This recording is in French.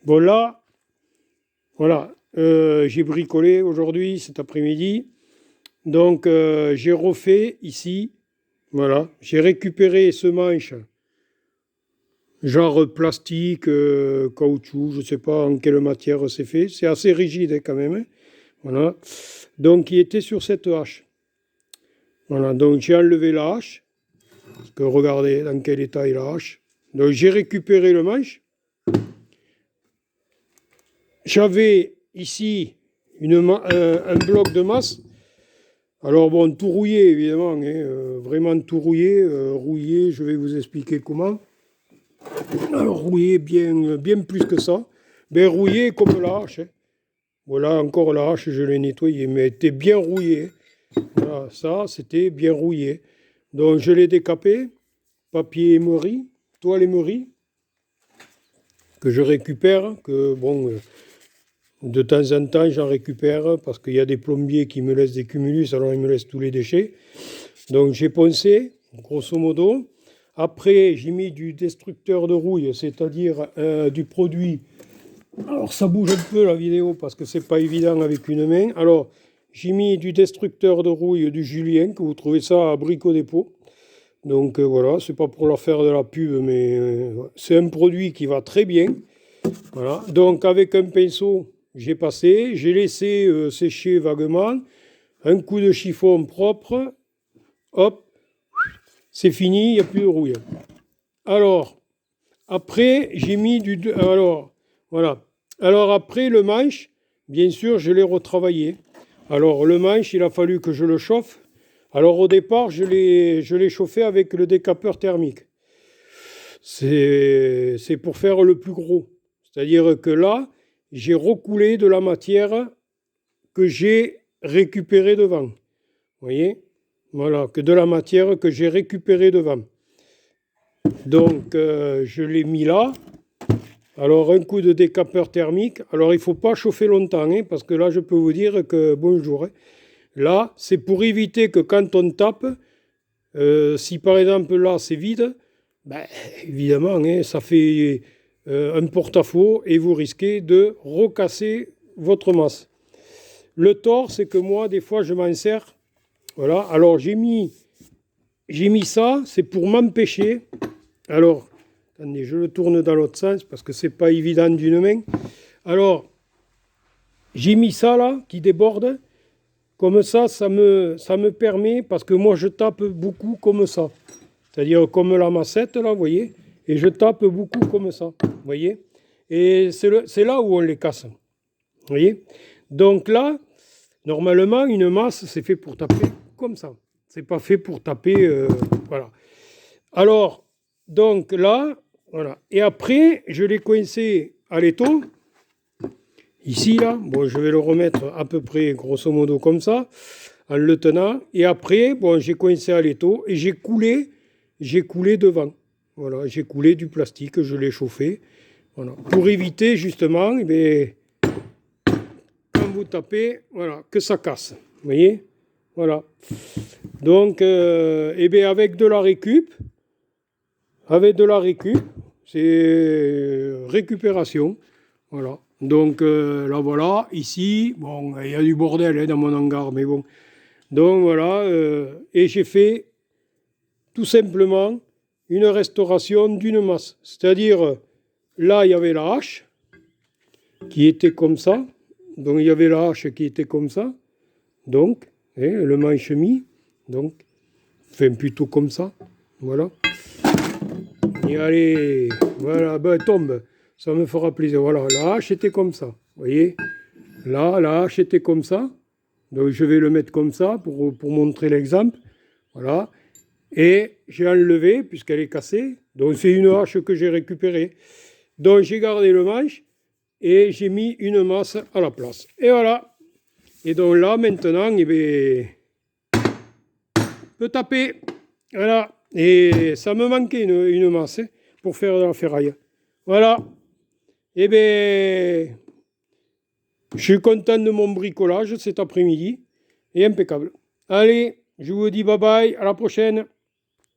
Bon là, voilà, j'ai bricolé aujourd'hui, cet après-midi. Donc j'ai refait ici, voilà, j'ai récupéré ce manche, genre plastique, caoutchouc, je ne sais pas en quelle matière c'est fait. C'est assez rigide hein, quand même, hein. Voilà. Donc il était sur cette hache. Voilà, donc j'ai enlevé la hache, parce que regardez dans quel état est la hache. Donc j'ai récupéré le manche. J'avais ici un bloc de masse. Alors bon, tout rouillé évidemment, hein, vraiment tout rouillé, rouillé, je vais vous expliquer comment. Alors rouillé bien, bien plus que ça, ben rouillé comme la hache, hein. Voilà, encore la hache, je l'ai nettoyée, mais elle était bien rouillée. Voilà, ça, c'était bien rouillé. Donc je l'ai décapé, papier émeri, toile émeri, que je récupère, que bon, de temps en temps j'en récupère, parce qu'il y a des plombiers qui me laissent des cumulus, alors ils me laissent tous les déchets. Donc j'ai poncé, grosso modo. Après, j'ai mis du destructeur de rouille, c'est-à-dire du produit. Alors ça bouge un peu la vidéo parce que c'est pas évident avec une main. Alors j'ai mis du destructeur de rouille du Julien, que vous trouvez ça à Brico Dépôt. Donc voilà, c'est pas pour leur faire de la pub, mais c'est un produit qui va très bien. Voilà. Donc avec un pinceau, j'ai passé, j'ai laissé sécher vaguement, un coup de chiffon propre, hop, c'est fini, il n'y a plus de rouille. Alors, après, j'ai mis du... Alors, voilà. Alors après, le manche, bien sûr, je l'ai retravaillé. Alors, le manche, il a fallu que je le chauffe. Alors, au départ, je l'ai chauffé avec le décapeur thermique. C'est pour faire le plus gros. C'est-à-dire que là, j'ai recoulé de la matière que j'ai récupérée devant. Vous voyez? Voilà, que de la matière que j'ai récupérée devant. Donc, je l'ai mis là. Alors, un coup de décapeur thermique. Alors, il ne faut pas chauffer longtemps, hein, parce que là, je peux vous dire que bonjour, hein. Là, c'est pour éviter que quand on tape, si par exemple là, c'est vide, ben, évidemment, hein, ça fait un porte-à-faux et vous risquez de recasser votre masse. Le tort, c'est que moi, des fois, je m'en sers. Voilà. Alors, j'ai mis ça, c'est pour m'empêcher. Alors, attendez, je le tourne dans l'autre sens parce que c'est pas évident d'une main. Alors, j'ai mis ça là, qui déborde. Comme ça me permet, parce que moi je tape beaucoup comme ça. C'est-à-dire comme la massette là, vous voyez. Et je tape beaucoup comme ça, vous voyez. Et c'est là où on les casse. Vous voyez. Donc là, normalement, une masse, c'est fait pour taper comme ça. C'est pas fait pour taper, voilà. Alors, donc là, voilà. Et après, je l'ai coincé à l'étau. Ici, là, bon, je vais le remettre à peu près, grosso modo, comme ça, en le tenant. Et après, bon, j'ai coincé à l'étau et j'ai coulé devant. Voilà, j'ai coulé du plastique, je l'ai chauffé. Voilà. Pour éviter, justement, eh bien, quand vous tapez, voilà, que ça casse. Vous voyez? Voilà. Donc, eh bien, avec de la récup, c'est récupération. Voilà. Donc là voilà, ici, bon, il y a du bordel hein, dans mon hangar, mais bon. Donc voilà, et j'ai fait tout simplement une restauration d'une masse. C'est-à-dire, là, il y avait la hache qui était comme ça. Donc il y avait la hache qui était comme ça. Donc, hein, le manche mis. Donc, fait plutôt comme ça. Voilà. Et allez, voilà, ben tombe. Ça me fera plaisir. Voilà, la hache était comme ça. Vous voyez? Là, la hache était comme ça. Donc je vais le mettre comme ça pour montrer l'exemple. Voilà. Et j'ai enlevé, puisqu'elle est cassée. Donc c'est une hache que j'ai récupérée. Donc j'ai gardé le manche et j'ai mis une masse à la place. Et voilà. Et donc là, maintenant, eh bien, je peux taper. Voilà. Et ça me manquait une masse hein, pour faire de la ferraille. Voilà. Eh bien, je suis content de mon bricolage cet après-midi et impeccable. Allez, je vous dis bye bye, à la prochaine.